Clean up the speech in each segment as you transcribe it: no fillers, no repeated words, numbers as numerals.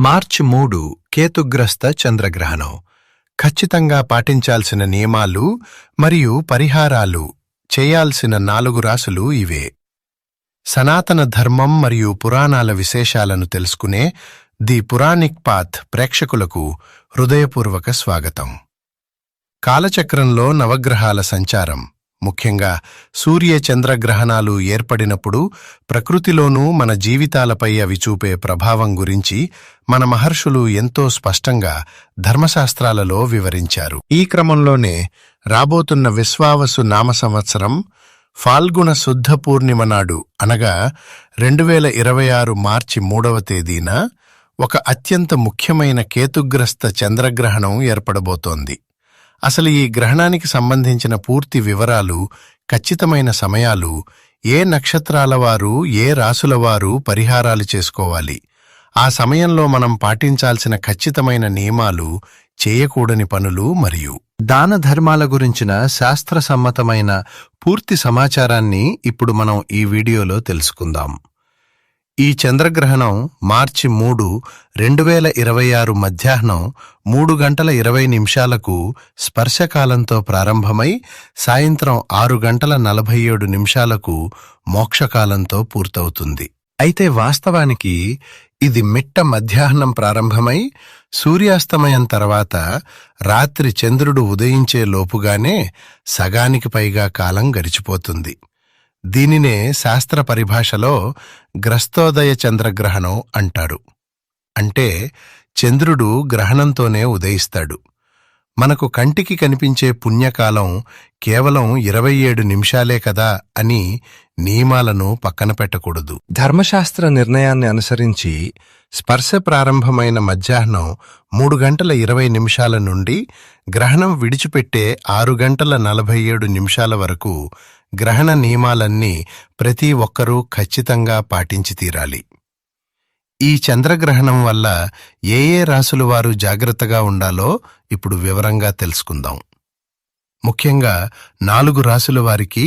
మార్చి 3 కేతుగ్రస్త చంద్రగ్రహణం. ఖచ్చితంగా పాటించాల్సిన నియమాలు మరియు పరిహారాలు చేయాల్సిన 4 రాసులు ఇవే. సనాతన ధర్మం మరియు పురాణాల విశేషాలను తెలుసుకునే ది పురాణిక్ పాత్ ప్రేక్షకులకు హృదయపూర్వక స్వాగతం. కాలచక్రంలో నవగ్రహాల సంచారం, ముఖ్యంగా సూర్య చంద్రగ్రహణాలు ఏర్పడినప్పుడు ప్రకృతిలోనూ మన జీవితాలపై అవి చూపే ప్రభావం గురించి మన మహర్షులు ఎంతో స్పష్టంగా ధర్మశాస్త్రాలలో వివరించారు. ఈ క్రమంలోనే రాబోతున్న విశ్వావసు నామ సంవత్సరం ఫాల్గుణ శుద్ధ పూర్ణిమ నాడు, అనగా 2026 మార్చి 3వ తేదీన ఒక అత్యంత ముఖ్యమైన కేతుగ్రస్త చంద్రగ్రహణం ఏర్పడబోతోంది. అసలు ఈ గ్రహణానికి సంబంధించిన పూర్తి వివరాలు, ఖచ్చితమైన సమయాలు, ఏ నక్షత్రాల వారు, ఏ రాసుల వారు పరిహారాలు చేసుకోవాలి, ఆ సమయంలో మనం పాటించాల్సిన ఖచ్చితమైన నియమాలు, చేయకూడని పనులు మరియు దాన ధర్మాల గురించిన శాస్త్ర సమ్మతమైన పూర్తి సమాచారాన్ని ఇప్పుడు మనం ఈ వీడియోలో తెలుసుకుందాం. ఈ చంద్రగ్రహణం మార్చి 3, 2026 మధ్యాహ్నం 3:20 స్పర్శకాలంతో ప్రారంభమై సాయంత్రం 6:47 మోక్షకాలంతో పూర్తవుతుంది. అయితే వాస్తవానికి ఇది మిట్ట మధ్యాహ్నం ప్రారంభమై సూర్యాస్తమయం తర్వాత రాత్రి చంద్రుడు ఉదయించే లోపుగానే సగానికి పైగా కాలం గడిచిపోతుంది. దీనినే శాస్త్ర పరిభాషలో గ్రస్తోదయ చంద్రగ్రహణం అంటారు. అంటే చంద్రుడు గ్రహణంతోనే ఉదయిస్తాడు. మనకు కంటికి కనిపించే పుణ్యకాలం కేవలం 27 నిమిషాలే కదా అని నియమాలను పక్కన పెట్టకూడదు. ధర్మశాస్త్ర నిర్ణయాన్ని అనుసరించి స్పర్శ ప్రారంభమైన మధ్యాహ్నం 3:20 నుండి గ్రహణం విడిచిపెట్టే 6:47 వరకు గ్రహణ నియమాలన్నీ ప్రతి ఒక్కరూ ఖచ్చితంగా పాటించి తీరాలి. ఈ చంద్రగ్రహణం వల్ల ఏ రాసుల వారు జాగ్రత్తగా ఉండాలో ఇప్పుడు వివరంగా తెలుసుకుందాం. ముఖ్యంగా 4 రాసుల వారికి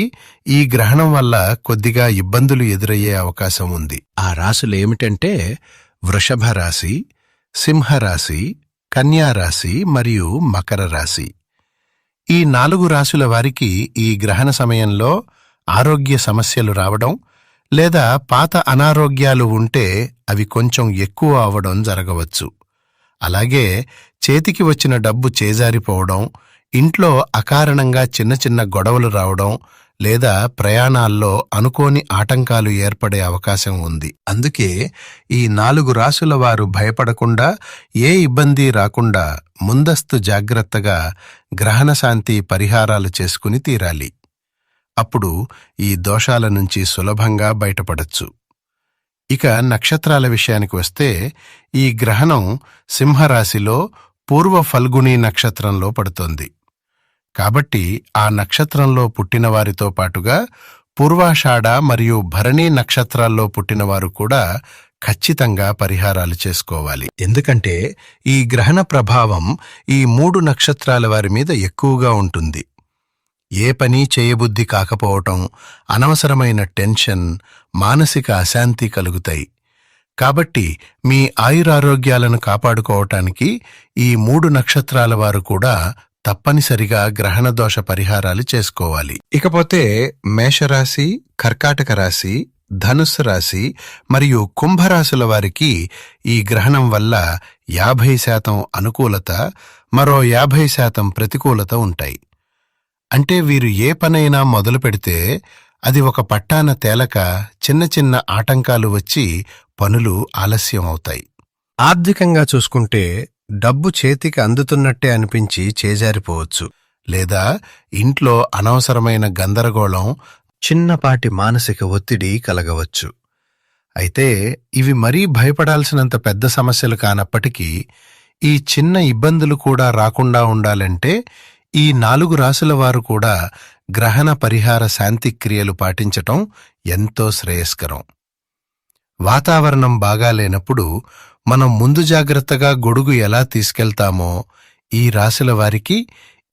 ఈ గ్రహణం వల్ల కొద్దిగా ఇబ్బందులు ఎదురయ్యే అవకాశం ఉంది. ఆ రాసులు ఏమిటంటే వృషభ రాశి, సింహరాశి, కన్యారాశి మరియు మకర రాశి. ఈ 4 రాసుల వారికి ఈ గ్రహణ సమయంలో ఆరోగ్య సమస్యలు రావడం లేదా పాత అనారోగ్యాలు ఉంటే అవి కొంచెం ఎక్కువ అవడం జరగవచ్చు. అలాగే చేతికి వచ్చిన డబ్బు చేజారిపోవడం, ఇంట్లో అకారణంగా చిన్న చిన్న గొడవలు రావడం లేదా ప్రయాణాల్లో అనుకోని ఆటంకాలు ఏర్పడే అవకాశం ఉంది. అందుకే ఈ 4 రాసుల వారు భయపడకుండా, ఏ ఇబ్బంది రాకుండా ముందస్తు జాగ్రత్తగా గ్రహణ శాంతి పరిహారాలు చేసుకుని తీరాలి. అప్పుడు ఈ దోషాల నుంచి సులభంగా బయటపడచ్చు. ఇక నక్షత్రాల విషయానికి వస్తే ఈ గ్రహణం సింహరాశిలో పూర్వ ఫల్గుణి నక్షత్రంలో పడుతోంది. కాబట్టి ఆ నక్షత్రంలో పుట్టినవారితో పాటుగా పూర్వాషాఢ మరియు భరణి నక్షత్రాల్లో పుట్టినవారు కూడా ఖచ్చితంగా పరిహారాలు చేసుకోవాలి. ఎందుకంటే ఈ గ్రహణ ప్రభావం ఈ 3 నక్షత్రాల వారి మీద ఎక్కువగా ఉంటుంది. ఏ పని చేయబుద్ధి కాకపోవటం, అనవసరమైన టెన్షన్, మానసిక అశాంతి కలుగుతాయి. కాబట్టి మీ ఆయురారోగ్యాలను కాపాడుకోవటానికి ఈ 3 నక్షత్రాల వారు కూడా తప్పనిసరిగా గ్రహణ దోష పరిహారాలు చేసుకోవాలి. ఇకపోతే మేషరాశి, కర్కాటక రాశి, ధనుస్సు రాశి మరియు కుంభరాశుల వారికి ఈ గ్రహణం వల్ల 50% అనుకూలత, మరో 50% ప్రతికూలత ఉంటాయి. అంటే వీరు ఏ పనైనా మొదలు పెడితే అది ఒక పట్టాన తేలక చిన్న చిన్న ఆటంకాలు వచ్చి పనులు ఆలస్యం అవుతాయి. ఆర్థికంగా చూసుకుంటే డబ్బు చేతికి అందుతున్నట్టే అనిపించి చేజారిపోవచ్చు, లేదా ఇంట్లో అనవసరమైన గందరగోళం, చిన్నపాటి మానసిక ఒత్తిడి కలగవచ్చు. అయితే ఇవి మరీ భయపడాల్సినంత పెద్ద సమస్యలు కానప్పటికీ ఈ చిన్న ఇబ్బందులు కూడా రాకుండా ఉండాలంటే ఈ 4 రాసుల వారు కూడా గ్రహణ పరిహార శాంతి క్రియలు పాటించటం ఎంతో శ్రేయస్కరం. వాతావరణం బాగాలేనప్పుడు మనం ముందు జాగ్రత్తగా గొడుగు ఎలా తీసుకెళ్తామో ఈ రాశుల వారికి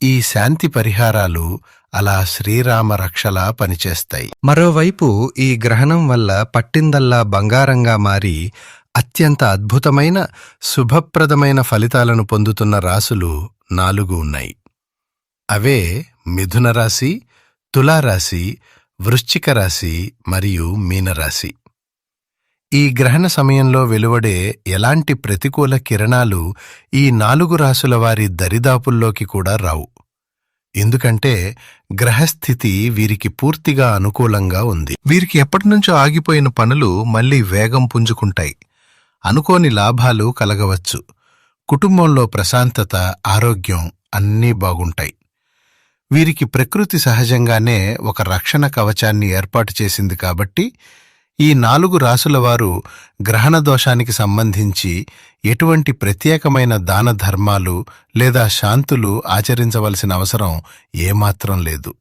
ఈ శాంతి పరిహారాలు అలా శ్రీరామ రక్షలా పనిచేస్తాయి. మరోవైపు ఈ గ్రహణం వల్ల పట్టిందల్లా బంగారంగా మారి అత్యంత అద్భుతమైన శుభప్రదమైన ఫలితాలను పొందుతున్న రాసులు 4 ఉన్నాయి. అవే మిథున రాశి, తులారాశి, వృశ్చిక రాశి మరియు మీనరాశి. ఈ గ్రహణ సమయంలో వెలువడే ఎలాంటి ప్రతికూల కిరణాలు ఈ 4 రాసుల వారి దరిదాపుల్లోకి కూడా రావు. ఎందుకంటే గ్రహస్థితి వీరికి పూర్తిగా అనుకూలంగా ఉంది. వీరికి ఎప్పటినుంచో ఆగిపోయిన పనులు మళ్లీ వేగం పుంజుకుంటాయి. అనుకోని లాభాలు కలగవచ్చు. కుటుంబంలో ప్రశాంతత, ఆరోగ్యం అన్నీ బాగుంటాయి. వీరికి ప్రకృతి సహజంగానే ఒక రక్షణ కవచాన్ని ఏర్పాటు చేసింది కాబట్టి ఈ 4 రాసుల వారు గ్రహణ దోషానికి సంబంధించి ఎటువంటి ప్రత్యేకమైన దాన ధర్మాలు లేదా శాంతులు ఆచరించవలసిన అవసరం ఏమాత్రం లేదు.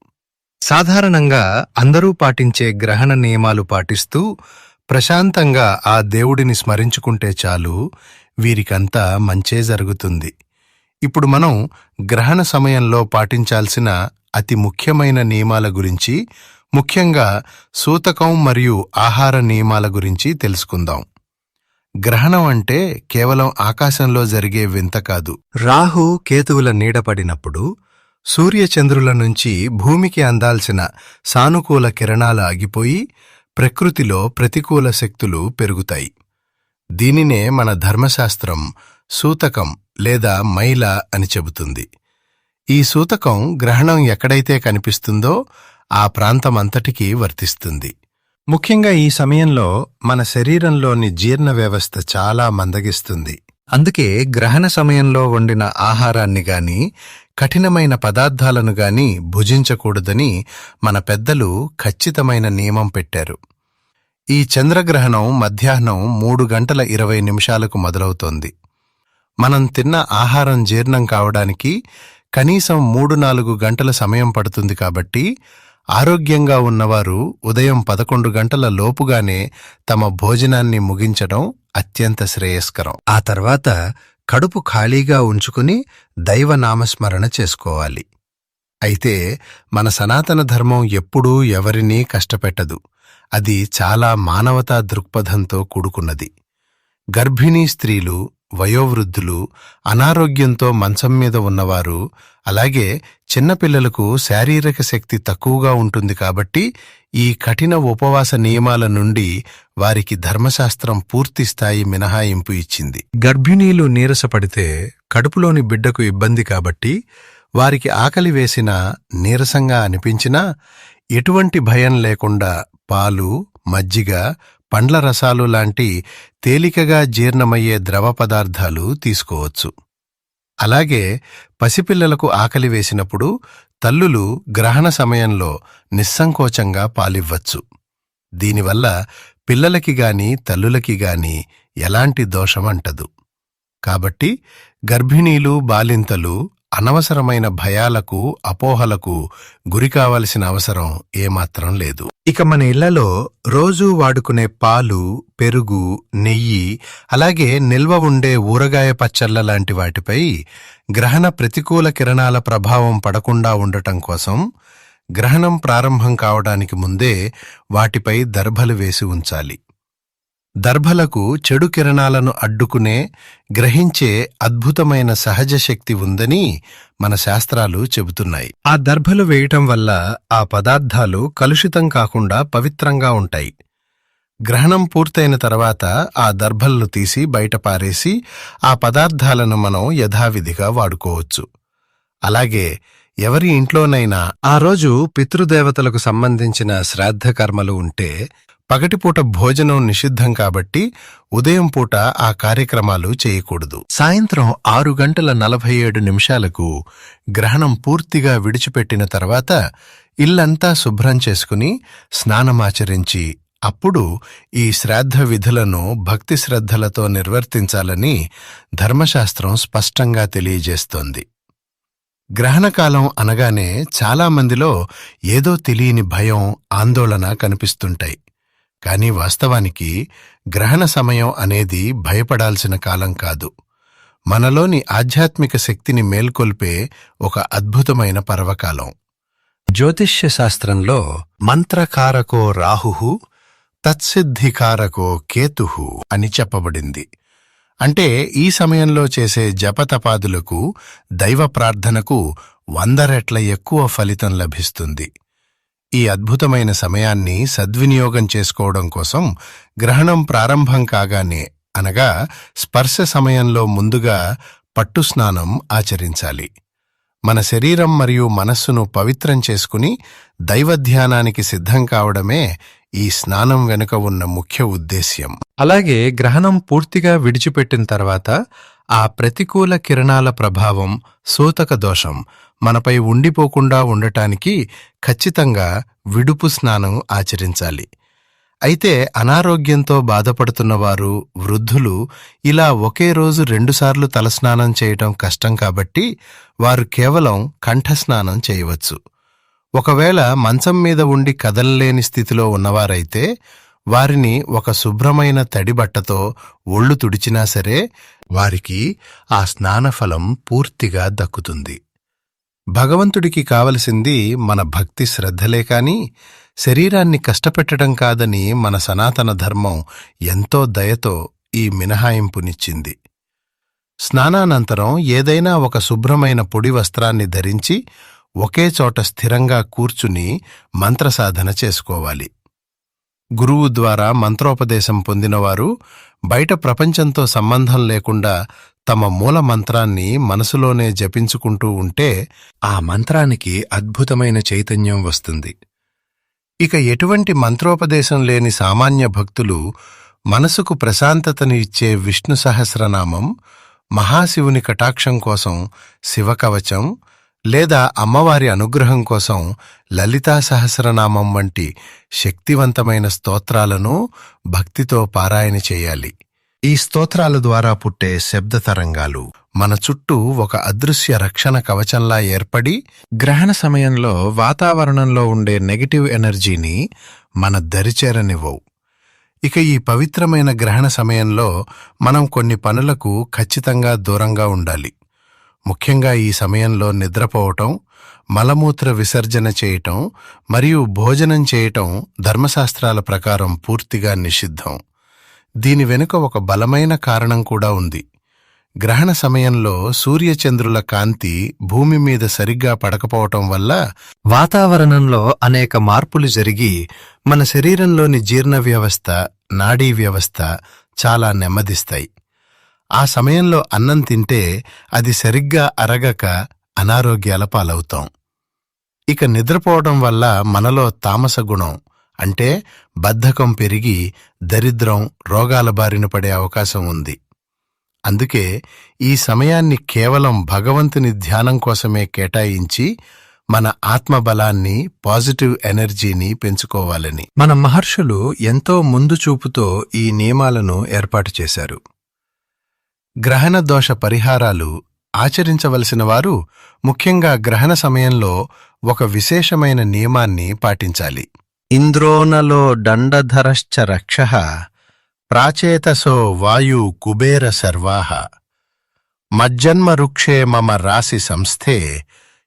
సాధారణంగా అందరూ పాటించే గ్రహణ నియమాలు పాటిస్తూ ప్రశాంతంగా ఆ దేవుడిని స్మరించుకుంటే చాలు, వీరికంతా మంచే జరుగుతుంది. ఇప్పుడు మనం గ్రహణ సమయంలో పాటించాల్సిన అతి ముఖ్యమైన నియమాల గురించి, ముఖ్యంగా సూతకం మరియు ఆహార నియమాల గురించి తెలుసుకుందాం. గ్రహణం అంటే కేవలం ఆకాశంలో జరిగే వింత కాదు. రాహు కేతువుల నీడపడినప్పుడు సూర్యచంద్రుల నుంచి భూమికి అందాల్సిన సానుకూల కిరణాలు ఆగిపోయి ప్రకృతిలో ప్రతికూల శక్తులు పెరుగుతాయి. దీనినే మన ధర్మశాస్త్రం సూతకం లేదా మైల అని చెబుతుంది. ఈ సూతకం గ్రహణం ఎక్కడైతే కనిపిస్తుందో ఆ ప్రాంతమంతటికీ వర్తిస్తుంది. ముఖ్యంగా ఈ సమయంలో మన శరీరంలోని జీర్ణ వ్యవస్థ చాలా మందగిస్తుంది. అందుకే గ్రహణ సమయంలో వండిన ఆహారాన్ని గాని, కఠినమైన పదార్థాలను గాని భుజించకూడదని మన పెద్దలు ఖచ్చితమైన నియమం పెట్టారు. ఈ చంద్రగ్రహణం మధ్యాహ్నం 3:20 మొదలవుతోంది. మనం తిన్న ఆహారం జీర్ణం కావడానికి కనీసం 3-4 గంటల సమయం పడుతుంది. కాబట్టి ఆరోగ్యంగా ఉన్నవారు ఉదయం 11 గంటల లోపుగానే తమ భోజనాన్ని ముగించడం అత్యంత శ్రేయస్కరం. ఆ తర్వాత కడుపు ఖాళీగా ఉంచుకుని దైవనామస్మరణ చేసుకోవాలి. అయితే మన సనాతన ధర్మం ఎప్పుడూ ఎవరినీ కష్టపెట్టదు. అది చాలా మానవతా దృక్పథంతో కూడుకున్నది. గర్భిణీ స్త్రీలు, వయోవృద్ధులు, అనారోగ్యంతో మంచం మీద ఉన్నవారు, అలాగే చిన్నపిల్లలకు శారీరక శక్తి తక్కువగా ఉంటుంది. కాబట్టి ఈ కఠిన ఉపవాస నియమాల నుండి వారికి ధర్మశాస్త్రం పూర్తిస్థాయి మినహాయింపు ఇచ్చింది. గర్భిణీలు నీరసపడితే కడుపులోని బిడ్డకు ఇబ్బంది కాబట్టి వారికి ఆకలి వేసినా, నీరసంగా అనిపించినా ఎటువంటి భయం లేకుండా పాలు, మజ్జిగ, పండ్ల రసాలు లాంటి తేలికగా జీర్ణమయ్యే ద్రవ పదార్థాలు తీసుకోవచ్చు. అలాగే పసిపిల్లలకు ఆకలి వేసినప్పుడు తల్లులు గ్రహణ సమయంలో నిస్సంకోచంగా పాలివ్వచ్చు. దీనివల్ల పిల్లలకి గాని తల్లులకి గాని ఎలాంటి దోషమంటదు. కాబట్టి గర్భిణీలు, బాలింతలు అనవసరమైన భయాలకు, అపోహలకు గురికావలసిన అవసరం ఏమాత్రం లేదు. ఇక మన ఇళ్లలో రోజూ వాడుకునే పాలు, పెరుగు, నెయ్యి, అలాగే నిల్వ ఉండే ఊరగాయ పచ్చళ్ల లాంటి వాటిపై గ్రహణ ప్రతికూల కిరణాల ప్రభావం పడకుండా ఉండటం కోసం గ్రహణం ప్రారంభం కావడానికి ముందే వాటిపై దర్భలు వేసి ఉంచాలి. దర్భలకు చెడు కిరణాలను అడ్డుకునే, గ్రహించే అద్భుతమైన సహజ శక్తి ఉందని మన శాస్త్రాలు చెబుతున్నాయి. ఆ దర్భలు వేయటం వల్ల ఆ పదార్థాలు కలుషితం కాకుండా పవిత్రంగా ఉంటాయి. గ్రహణం పూర్తయిన తర్వాత ఆ దర్భలను తీసి బయట పారేసి ఆ పదార్థాలను మనం యథావిధిగా వాడుకోవచ్చు. అలాగే ఎవరి ఇంట్లోనైనా ఆ రోజు పితృదేవతలకు సంబంధించిన శ్రాద్ధ కర్మలు ఉంటే పగటిపూట భోజనం నిషిద్ధం కాబట్టి ఉదయం పూట ఆ కార్యక్రమాలు చేయకూడదు. సాయంత్రం 6:47 గ్రహణం పూర్తిగా విడిచిపెట్టిన తర్వాత ఇల్లంతా శుభ్రం చేసుకుని స్నానమాచరించి అప్పుడు ఈ శ్రాద్ధ విధులను భక్తి శ్రద్ధలతో నిర్వర్తించాలని ధర్మశాస్త్రం స్పష్టంగా తెలియజేస్తోంది. గ్రహణకాలం అనగానే చాలామందిలో ఏదో తెలియని భయం, ఆందోళన కనిపిస్తుంటాయి. కానీ వాస్తవానికి గ్రహణ సమయం అనేది భయపడాల్సిన కాలం కాదు. మనలోని ఆధ్యాత్మిక శక్తిని మేల్కొల్పే ఒక అద్భుతమైన పర్వకాలం. జ్యోతిష్య శాస్త్రంలో మంత్రకారకో రాహుః తత్సిద్ధికారకో కేతుః అని చెప్పబడింది. అంటే ఈ సమయంలో చేసే జపతపాదులకు, దైవ ప్రార్థనకు 100 రెట్ల ఎక్కువ ఫలితం లభిస్తుంది. ఈ అద్భుతమైన సమయాన్ని సద్వినియోగం చేసుకోవడం కోసం గ్రహణం ప్రారంభం కాగానే, అనగా స్పర్శ సమయంలో ముందుగా పట్టు స్నానం ఆచరించాలి. మన శరీరం మరియు మనస్సును పవిత్రం చేసుకుని దైవధ్యానానికి సిద్ధం కావడమే ఈ స్నానం వెనుక ఉన్న ముఖ్య ఉద్దేశ్యం. అలాగే గ్రహణం పూర్తిగా విడిచిపెట్టిన తర్వాత ఆ ప్రతికూల కిరణాల ప్రభావం, సూతక దోషం మనపై ఉండిపోకుండా ఉండటానికి ఖచ్చితంగా విడుపు స్నానం ఆచరించాలి. అయితే అనారోగ్యంతో బాధపడుతున్నవారు, వృద్ధులు ఇలా ఒకే రోజు 2 సార్లు తలస్నానం చేయటం కష్టం కాబట్టి వారు కేవలం కంఠస్నానం చేయవచ్చు. ఒకవేళ మంచం మీద ఉండి కదలలేని స్థితిలో ఉన్నవారైతే వారిని ఒక శుభ్రమైన తడి బట్టతో ఒళ్ళు తుడిచినా సరే వారికి ఆ స్నానఫలం పూర్తిగా దక్కుతుంది. భగవంతుడికి కావలసింది మన భక్తి శ్రద్ధలే కాని శరీరాన్ని కష్టపెట్టడం కాదని మన సనాతన ధర్మం ఎంతో దయతో ఈ మినహాయింపునిచ్చింది. స్నానానంతరం ఏదైనా ఒక శుభ్రమైన పొడి వస్త్రాన్ని ధరించి ఒకే చోట స్థిరంగా కూర్చుని మంత్రసాధన చేసుకోవాలి. గురువు ద్వారా మంత్రోపదేశం పొందినవారు బయట ప్రపంచంతో సంబంధం లేకుండా తమ మూల మంత్రాన్ని మనసులోనే జపించుకుంటూ ఉంటే ఆ మంత్రానికి అద్భుతమైన చైతన్యం వస్తుంది. ఇక ఎటువంటి మంత్రోపదేశం లేని సామాన్య భక్తులు మనసుకు ప్రశాంతతని ఇచ్చే విష్ణు సహస్రనామం, మహాశివుని కటాక్షం కోసం శివకవచం లేదా అమ్మవారి అనుగ్రహం కోసం లలితా సహస్రనామం వంటి శక్తివంతమైన స్తోత్రాలను భక్తితో పారాయణ చేయాలి. ఈ స్తోత్రాల ద్వారా పుట్టే శబ్ద తరంగాలు మన చుట్టూ ఒక అదృశ్య రక్షణ కవచంలా ఏర్పడి గ్రహణ సమయంలో వాతావరణంలో ఉండే నెగటివ్ ఎనర్జీని మన దరిచేరనివ్వవు. ఇక ఈ పవిత్రమైన గ్రహణ సమయంలో మనం కొన్ని పనులకు ఖచ్చితంగా దూరంగా ఉండాలి. ముఖ్యంగా ఈ సమయంలో నిద్రపోవటం, మలమూత్ర విసర్జన చేయటం మరియు భోజనం చేయటం ధర్మశాస్త్రాల ప్రకారం పూర్తిగా నిషిద్ధం. దీని వెనుక ఒక బలమైన కారణం కూడా ఉంది. గ్రహణ సమయంలో సూర్యచంద్రుల కాంతి భూమి మీద సరిగ్గా పడకపోవటం వల్ల వాతావరణంలో అనేక మార్పులు జరిగి మన శరీరంలోని జీర్ణ వ్యవస్థ, నాడీ వ్యవస్థ చాలా నెమ్మదిస్తాయి. ఆ సమయంలో అన్నం తింటే అది సరిగ్గా అరగక అనారోగ్యాల పాలవుతాం. ఇక నిద్రపోవడం వల్ల మనలో తామస గుణం అంటే బద్ధకం పెరిగి దరిద్రం, రోగాల బారిన పడే అవకాశం ఉంది. అందుకే ఈ సమయాన్ని కేవలం భగవంతుని ధ్యానం కోసమే కేటాయించి మన ఆత్మబలాన్ని, పాజిటివ్ ఎనర్జీని పెంచుకోవాలని మన మహర్షులు ఎంతో ముందు చూపుతో ఈ నియమాలను ఏర్పాటు చేశారు. గ్రహణ దోష పరిహారాలు ఆచరించవలసిన వారు ముఖ్యంగా గ్రహణ సమయంలో ఒక విశేషమైన నియమాన్ని పాటించాలి. ఇంద్రోనలో దండధరశ్చ రక్షః ప్రాచేతసో వాయు కుబేర సర్వాః మజ్జన్మ రుక్షే మమ రాశి సంస్థే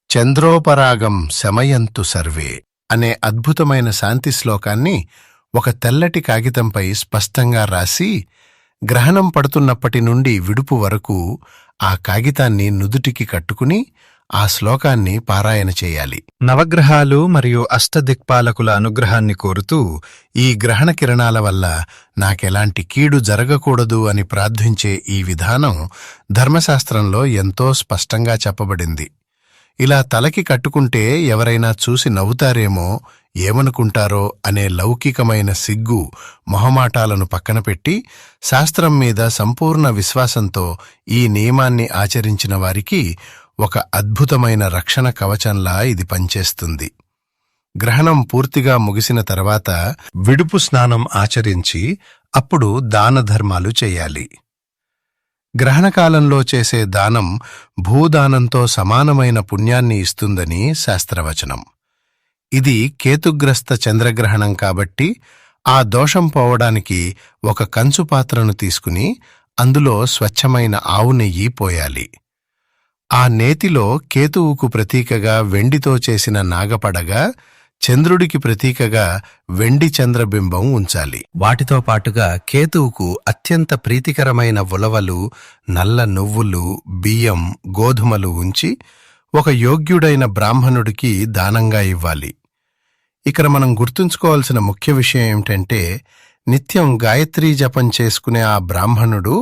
చంద్రోపరాగం శమయంతు సర్వే అనే అద్భుతమైన శాంతి శ్లోకాన్ని ఒక తెల్లటి కాగితంపై స్పష్టంగా రాసి గ్రహణం పడుతున్నప్పటి నుండి విడుపు వరకు ఆ కాగితాన్ని నుదుటికి కట్టుకుని ఆ శ్లోకాన్ని పారాయణ చేయాలి. నవగ్రహాలు మరియు అష్టదిక్పాలకుల అనుగ్రహాన్ని కోరుతూ ఈ గ్రహణ కిరణాల వల్ల నాకెలాంటి కీడు జరగకూడదు అని ప్రార్థించే ఈ విధానం ధర్మశాస్త్రంలో ఎంతో స్పష్టంగా చెప్పబడింది. ఇలా తలకి కట్టుకుంటే ఎవరైనా చూసి నవ్వుతారేమో, ఏమనుకుంటారో అనే లౌకికమైన సిగ్గు, మొహమాటాలను పక్కన పెట్టి శాస్త్రం మీద సంపూర్ణ విశ్వాసంతో ఈ నియమాన్ని ఆచరించిన వారికి ఒక అద్భుతమైన రక్షణ కవచంలా ఇది పనిచేస్తుంది. గ్రహణం పూర్తిగా ముగిసిన తర్వాత విడుపు స్నానం ఆచరించి అప్పుడు దాన ధర్మాలు చేయాలి. గ్రహణకాలంలో చేసే దానం భూదానంతో సమానమైన పుణ్యాన్ని ఇస్తుందని శాస్త్రవచనం. ఇది కేతుగ్రస్త చంద్రగ్రహణం కాబట్టి ఆ దోషం పోవడానికి ఒక కంచు పాత్రను తీసుకుని అందులో స్వచ్ఛమైన ఆవు నెయ్యి పోయాలి. ఆ నేతిలో కేతువుకు ప్రతీకగా వెండితో చేసిన నాగపడగ, చంద్రుడికి ప్రతీకగా వెండి చంద్రబింబం ఉంచాలి. వాటితో పాటుగా కేతువుకు అత్యంత ప్రీతికరమైన ఉలవలు, నల్ల నువ్వులు, బియ్యం, గోధుమలు ఉంచి ఒక యోగ్యుడైన బ్రాహ్మణుడికి దానంగా ఇవ్వాలి. ఇక్కడ మనం గుర్తుంచుకోవాల్సిన ముఖ్య విషయం ఏమిటంటే, నిత్యం గాయత్రీ జపం చేసుకునే ఆ బ్రాహ్మణుడు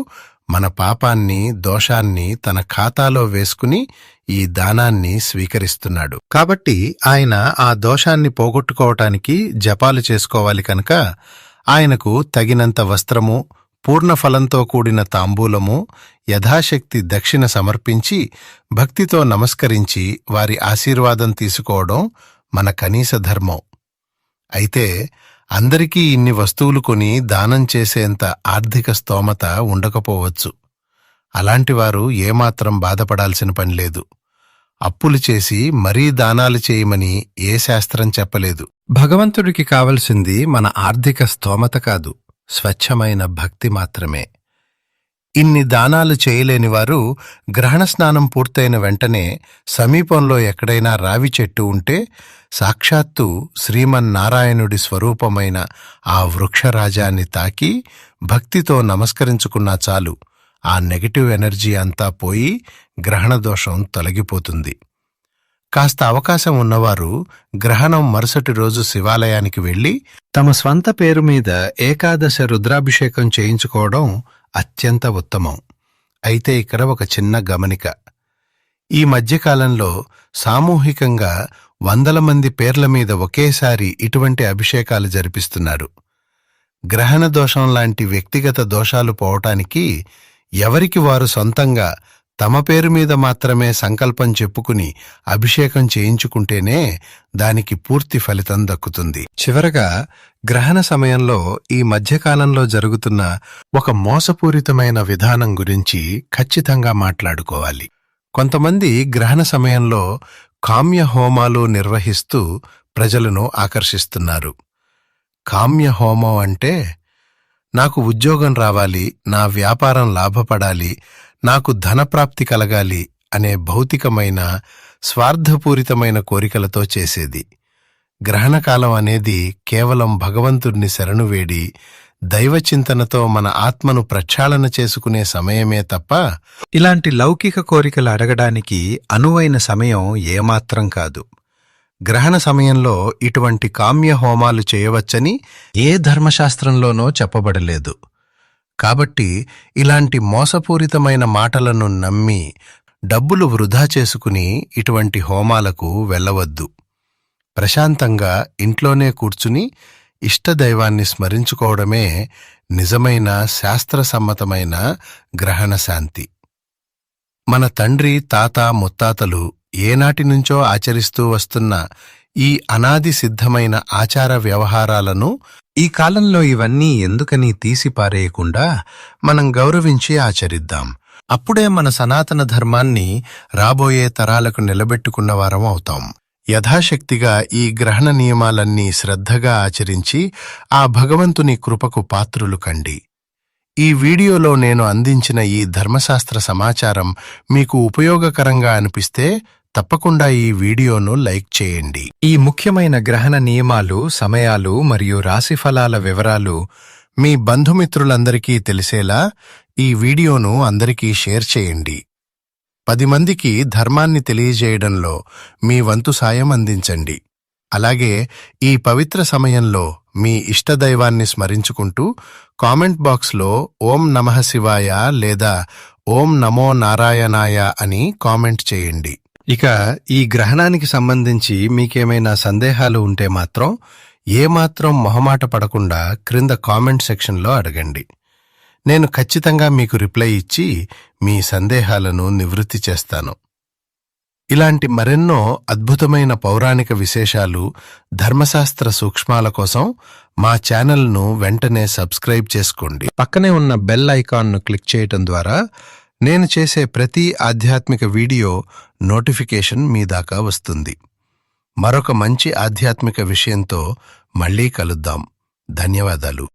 మన పాపాన్ని, దోషాన్ని తన ఖాతాలో వేసుకుని ఈ దానాన్ని స్వీకరిస్తున్నాడు. కాబట్టి ఆయన ఆ దోషాన్ని పోగొట్టుకోవటానికి జపాలు చేసుకోవాలి కనుక ఆయనకు తగినంత వస్త్రము, పూర్ణఫలంతో కూడిన తాంబూలము, యథాశక్తి దక్షిణ సమర్పించి భక్తితో నమస్కరించి వారి ఆశీర్వాదం తీసుకోవడం మన కనీస ధర్మం. అయితే అందరికీ ఇన్ని వస్తువులు కొని దానం చేసేంత ఆర్థిక స్తోమత ఉండకపోవచ్చు. అలాంటివారు ఏమాత్రం బాధపడాల్సిన పనిలేదు. అప్పులు చేసి మరీ దానాలు చేయమని ఏ శాస్త్రం చెప్పలేదు. భగవంతుడికి కావలసింది మన ఆర్థిక స్తోమత కాదు, స్వచ్ఛమైన భక్తి మాత్రమే. ఇన్ని దానాలు చేయలేనివారు గ్రహణ స్నానం పూర్తయిన వెంటనే సమీపంలో ఎక్కడైనా రావి చెట్టు ఉంటే సాక్షాత్తు శ్రీమన్నారాయణుడి స్వరూపమైన ఆ వృక్షరాజాన్ని తాకి భక్తితో నమస్కరించుకున్నా చాలు, ఆ నెగటివ్ ఎనర్జీ అంతా పోయి గ్రహణదోషం తొలగిపోతుంది. కాస్త అవకాశం ఉన్నవారు గ్రహణం మరుసటి రోజు శివాలయానికి వెళ్లి తమ స్వంత పేరు మీద ఏకాదశ రుద్రాభిషేకం చేయించుకోవడం అత్యంత ఉత్తమం. అయితే ఇక్కడ ఒక చిన్న గమనిక. ఈ మధ్యకాలంలో సామూహికంగా 100 మంది పేర్ల మీద ఒకేసారి ఇటువంటి అభిషేకాలు జరిపిస్తున్నారు. గ్రహణ దోషం లాంటి వ్యక్తిగత దోషాలు పోవటానికి ఎవరికి వారు సొంతంగా తమ పేరు మీద మాత్రమే సంకల్పం చెప్పుకుని అభిషేకం చేయించుకుంటేనే దానికి పూర్తి ఫలితం దక్కుతుంది. చివరగా గ్రహణ సమయంలో ఈ మధ్యకాలంలో జరుగుతున్న ఒక మోసపూరితమైన విధానం గురించి ఖచ్చితంగా మాట్లాడుకోవాలి. కొంతమంది గ్రహణ సమయంలో కామ్య హోమాలు నిర్వహిస్తూ ప్రజలను ఆకర్షిస్తున్నారు. కామ్య హోమం అంటే నాకు ఉద్యోగం రావాలి, నా వ్యాపారం లాభపడాలి, నాకు ధనప్రాప్తి కలగాలి అనే భౌతికమైన స్వార్థపూరితమైన కోరికలతో చేసేది. గ్రహణకాలం అనేది కేవలం భగవంతుడిని శరణు వేడి దైవచింతనతో మన ఆత్మను ప్రక్షాళన చేసుకునే సమయమే తప్ప ఇలాంటి లౌకిక కోరికలు అడగడానికి అనువైన సమయం ఏమాత్రం కాదు. గ్రహణ సమయంలో ఇటువంటి కామ్య హోమాలు చేయవచ్చని ఏ ధర్మశాస్త్రంలోనో చెప్పబడలేదు. కాబట్టి ఇలాంటి మోసపూరితమైన మాటలను నమ్మి డబ్బులు వృధా చేసుకుని ఇటువంటి హోమాలకు వెళ్ళవద్దు. ప్రశాంతంగా ఇంట్లోనే కూర్చుని ఇష్టదైవాన్ని స్మరించుకోవడమే నిజమైన శాస్త్రసమ్మతమైన గ్రహణ శాంతి. మన తండ్రి, తాత, ముత్తాతలు ఏనాటి నుంచో ఆచరిస్తూ వస్తున్న ఈ అనాది సిద్ధమైన ఆచార వ్యవహారాలను ఈ కాలంలో ఇవన్నీ ఎందుకని తీసిపారేయకుండా మనం గౌరవించి ఆచరిద్దాం. అప్పుడే మన సనాతన ధర్మాన్ని రాబోయే తరాలకు నిలబెట్టుకున్న వారం అవుతాం. యథాశక్తిగా ఈ గ్రహణ నియమాలన్నీ శ్రద్ధగా ఆచరించి ఆ భగవంతుని కృపకు పాత్రులు కండి. ఈ వీడియోలో నేను అందించిన ఈ ధర్మశాస్త్ర సమాచారం మీకు ఉపయోగకరంగా అనిపిస్తే తప్పకుండా ఈ వీడియోను లైక్ చేయండి. ఈ ముఖ్యమైన గ్రహణ నియమాలు, సమయాలు మరియు రాశిఫలాల వివరాలు మీ బంధుమిత్రులందరికీ తెలిసేలా ఈ వీడియోను అందరికీ షేర్ చేయండి. 10 మందికి ధర్మాన్ని తెలియజేయడంలో మీ వంతు సాయం అందించండి. అలాగే ఈ పవిత్ర సమయంలో మీ ఇష్టదైవాన్ని స్మరించుకుంటూ కామెంట్ బాక్స్లో ఓం నమః శివాయ లేదా ఓం నమో నారాయణాయ అని కామెంట్ చేయండి. ఇక ఈ గ్రహణానికి సంబంధించి మీకేమైనా సందేహాలు ఉంటే మాత్రం ఏమాత్రం మొహమాట పడకుండా క్రింద కామెంట్ సెక్షన్లో అడగండి. నేను ఖచ్చితంగా మీకు రిప్లై ఇచ్చి మీ సందేహాలను నివృత్తి చేస్తాను. ఇలాంటి మరెన్నో అద్భుతమైన పౌరాణిక విశేషాలు, ధర్మశాస్త్ర సూక్ష్మాల కోసం మా ఛానల్ను వెంటనే సబ్స్క్రైబ్ చేసుకోండి. పక్కనే ఉన్న బెల్ ఐకాన్ను క్లిక్ చేయటం ద్వారా నేను చేసే ప్రతి ఆధ్యాత్మిక వీడియో నోటిఫికేషన్ మీ దాకా వస్తుంది. మరొక మంచి ఆధ్యాత్మిక విషయంతో మళ్ళీ కలుద్దాం. ధన్యవాదాలు.